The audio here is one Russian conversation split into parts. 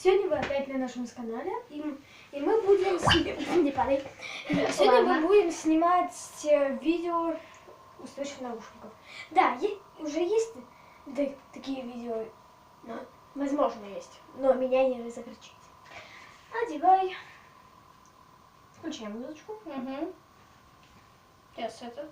Сегодня вы опять на нашем канале, и мы будем не падай. Сегодня мы будем снимать видео устойчивых наушников. Да, уже есть такие видео, возможно есть, но меня не закричите. Одевай. Включаем музычку. Угу. Сейчас этот.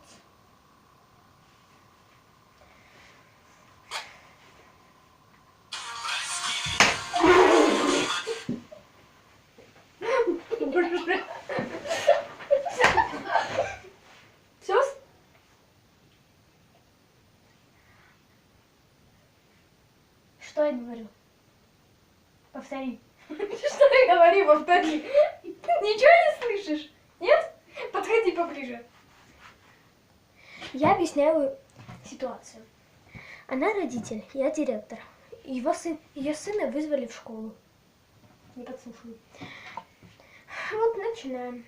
Все? Что я говорю? Повтори. Что я говорю? Повтори. Ничего не слышишь? Нет? Подходи поближе. Я объясняю ситуацию. Она родитель, я директор. Ее сына вызвали в школу. Не подслушивай. Вот начинаем.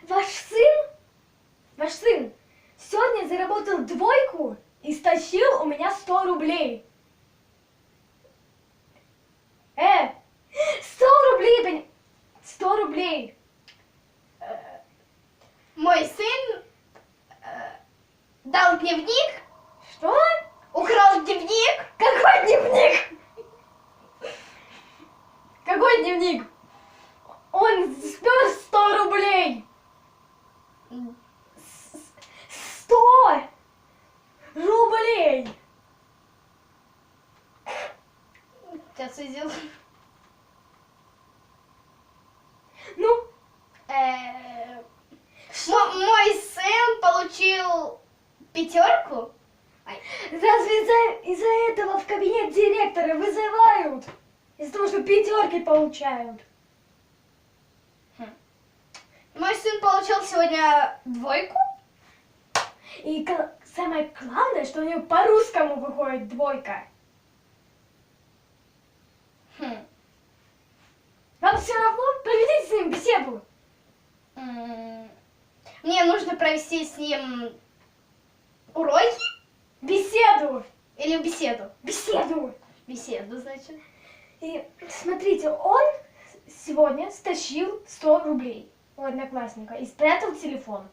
Ваш сын сегодня заработал двойку и стащил у меня 100 рублей. 100 рублей, 100 рублей. Мой сын дал дневник. Что? Украл дневник. Какой дневник? Какой дневник? Он спер 100 рублей. 100 рублей. Сейчас я сделаю. Ну? Мой сын получил 5. Разве из-за этого в кабинет директора вызывают? Из-за того, что 5 получают. Мой сын получил сегодня 2. И самое главное, что у него по-русскому выходит 2. Вам все равно? Проведите с ним беседу. Мне нужно провести с ним уроки Беседу. или беседу? Беседу. Беседу, значит. И смотрите, он сегодня стащил 100 рублей у одноклассника и спрятал телефон.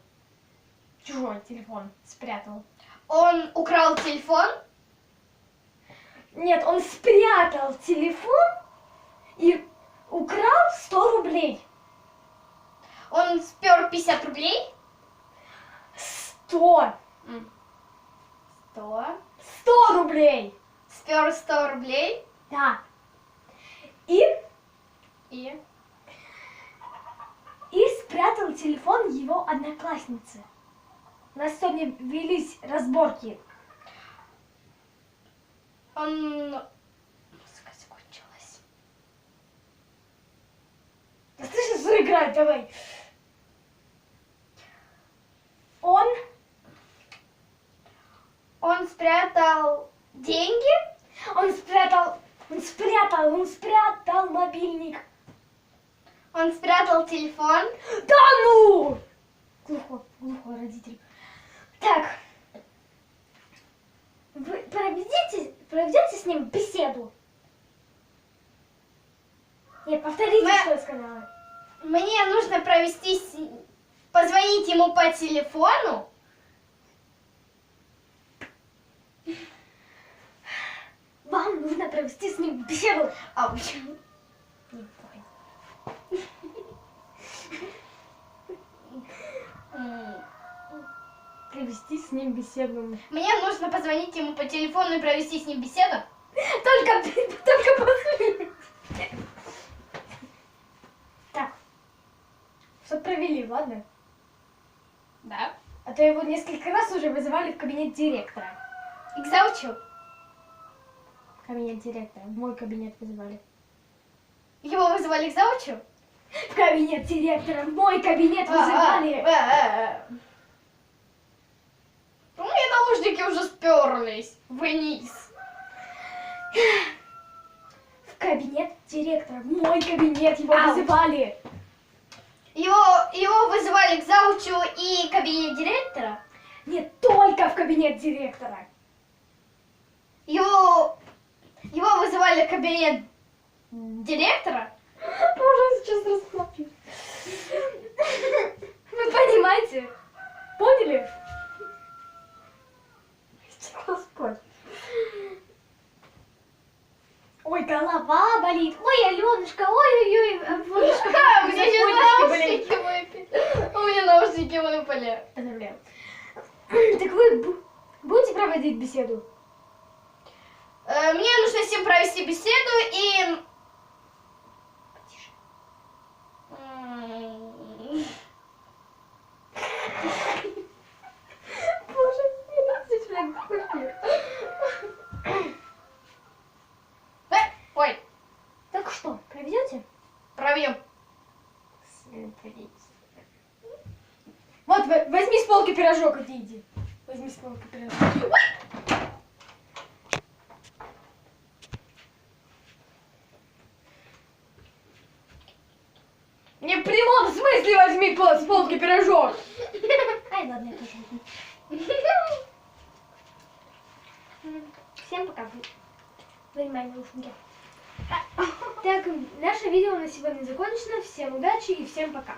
Чужой телефон спрятал. Он украл телефон. Нет, он спрятал телефон и украл 100 рублей. Он спер 50 рублей. 100. 100. 100 рублей. Спер 100 рублей. Да. И спрятал телефон его одноклассницы. У нас сегодня велись разборки. Музыка закончилась. Да ты сейчас заиграй, давай. Он спрятал деньги. Он спрятал мобильник. Он спрятал телефон. Да ну! Глухой родитель. Так. Вы проведете с ним беседу? Нет, повторите, что я сказала. Мне нужно позвонить ему по телефону. Вам нужно провести с ним беседу. А почему? Не понял. Провести с ним беседу. Мне нужно позвонить ему по телефону и провести с ним беседу. Только после. Так. Что провели, ладно? Да. А то его несколько раз уже вызывали в кабинет директора. И заучил. Кабинет директора. В мой кабинет вызывали. Его вызывали к заучу? В кабинет директора. В мой кабинет вызывали. У меня наушники уже сперлись вниз. В кабинет директора. В мой кабинет его вызывали. Его вызывали к заучу и кабинет директора? Нет, только в кабинет директора. Его Его вызывали в кабинет директора. Уже сейчас расплачусь. Вы понимаете? Поняли? Господь. Ой, голова болит. Ой, Аленушка, ой-ой-ой, Аленушка. У меня сейчас наушники выпали. У меня наушники выпали. Поздравляю. Так вы будете проводить беседу? Мне нужно с ним провести беседу и... Потише. Боже, не надо член купи. Ой, Так что, проведете? пробьем. Вот, возьми с полки пирожок, иди. Возьми с полки пирожок. Не в прямом смысле возьми с полки пирожок. Ай, ладно, я тоже возьму. Всем пока. Вынимай наушники. Так, наше видео на сегодня закончено. Всем удачи и всем пока.